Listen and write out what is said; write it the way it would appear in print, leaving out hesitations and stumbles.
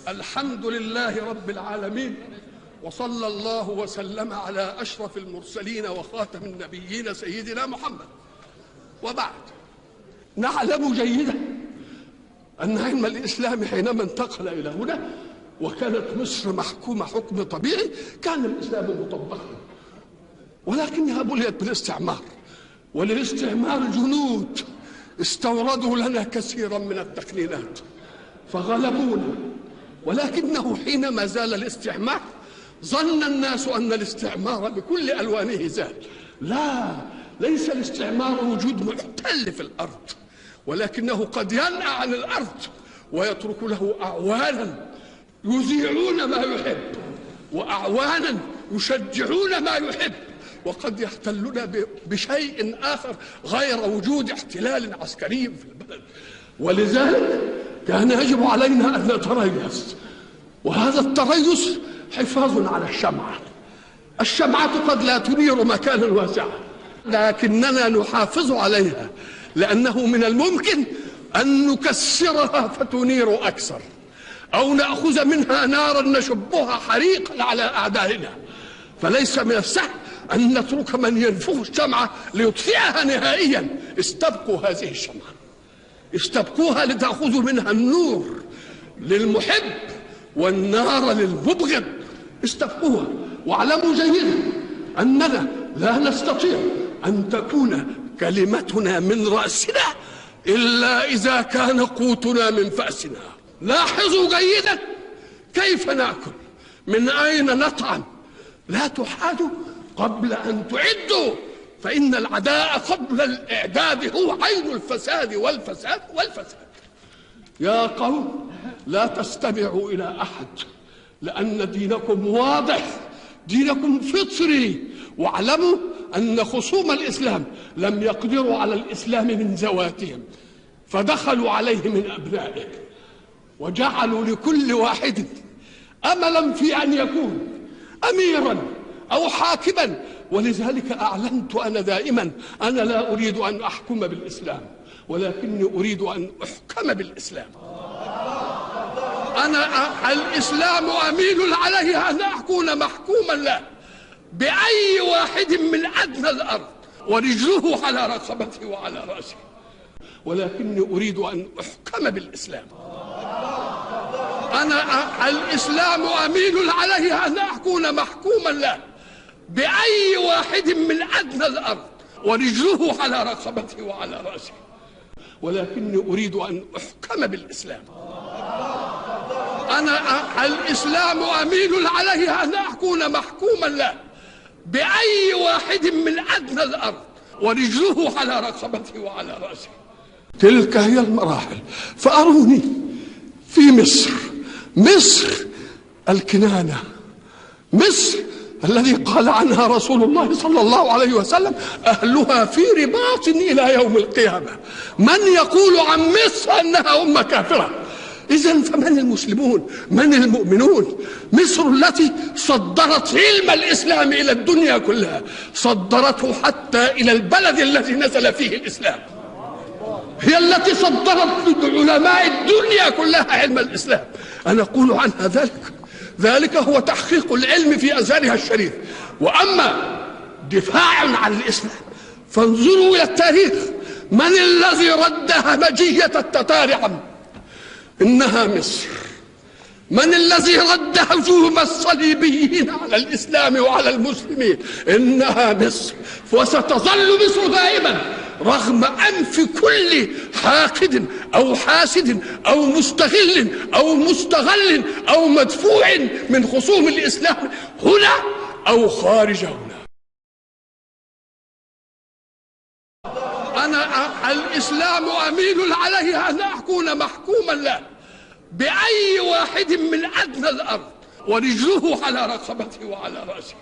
الحمد لله رب العالمين، وصلى الله وسلم على أشرف المرسلين وخاتم النبيين سيدنا محمد. وبعد، نعلم جيدا أن علم الإسلام حينما انتقل إلى هنا وكانت مصر محكومة حكم طبيعي كان الإسلام مطبقا، ولكنها بليت بالاستعمار، وللاستعمار جنود استوردوا لنا كثيرا من التقنينات فغلبونا. ولكنه حينما زال الاستعمار ظن الناس أن الاستعمار بكل ألوانه زال. لا، ليس الاستعمار وجود محتل في الأرض، ولكنه قد ينأى عن الأرض ويترك له أعوانا يذيعون ما يحب وأعوانا يشجعون ما يحب، وقد يحتلنا بشيء آخر غير وجود احتلال عسكري في البلد. ولذلك كان يجب علينا أن نتريث، وهذا التريث حفاظ على الشمعة. الشمعة قد لا تنير مكانا واسعا، لكننا نحافظ عليها، لأنه من الممكن أن نكسرها فتنير أكثر، أو نأخذ منها نارا نشبها حريقا على أعدائنا. فليس من السهل أن نترك من ينفخ الشمعة ليطفئها نهائيا. استبقوا هذه الشمعة، استبقوها لتأخذوا منها النور للمحب والنار للمبغض. استبقوها، واعلموا جيدا أننا لا نستطيع أن تكون كلمتنا من رأسنا إلا إذا كان قوتنا من فأسنا. لاحظوا جيدا كيف نأكل، من أين نطعم. لا تحادوا قبل أن تعدوا، فإن العداء قبل الإعداد هو عين الفساد والفساد والفساد. يا قوم، لا تستمعوا إلى أحد، لأن دينكم واضح، دينكم فطري. واعلموا أن خصوم الإسلام لم يقدروا على الإسلام من ذواتهم، فدخلوا عليه من أبنائه وجعلوا لكل واحد أملا في أن يكون أميرا أو حاكما. ولذلك أعلنت أنا دائما أنا لا أريد أن أحكم بالإسلام، ولكني أريد أن أحكم بالإسلام. أنا الإسلام أميل عليه أن أكون محكوما له بأي واحد من أدنى الأرض، ورجله على رقبته وعلى رأسه، ولكني أريد أن أحكم بالإسلام. أنا الإسلام أميل عليه أن أكون محكوما له بأي واحد من أدنى الأرض، ورجله على رقبته وعلى رأسه، ولكني أريد أن أحكم بالإسلام. أنا الإسلام أميل عليه أن أكون محكوما له بأي واحد من أدنى الأرض، ورجله على رقبته وعلى رأسه. تلك هي المراحل. فأروني في مصر، مصر الكنانة، مصر الذي قال عنها رسول الله صلى الله عليه وسلم أهلها في رباط إلى يوم القيامة. من يقول عن مصر أنها أمة كافرة؟ إذن فمن المسلمون؟ من المؤمنون؟ مصر التي صدرت علم الإسلام إلى الدنيا كلها، صدرته حتى إلى البلد الذي نزل فيه الإسلام. هي التي صدرت لعلماء الدنيا كلها علم الإسلام. أنا أقول عنها ذلك هو تحقيق العلم في أزهرها الشريف. وأما دفاع عن الإسلام فانظروا إلى التاريخ. من الذي رد همجية التتار عنه؟ إنها مصر. من الذي رد هجوم الصليبيين على الإسلام وعلى المسلمين؟ إنها مصر. وستظل مصر دائما رغم أنف كل حاقد أو حاسد أو مستغل أو مستغل أو مدفوع من خصوم الإسلام هنا أو خارج هنا. أنا الإسلام أميل عليه أن أكون محكوما له بأي واحد من أدنى الأرض، ورجله على رقبته وعلى رأسه.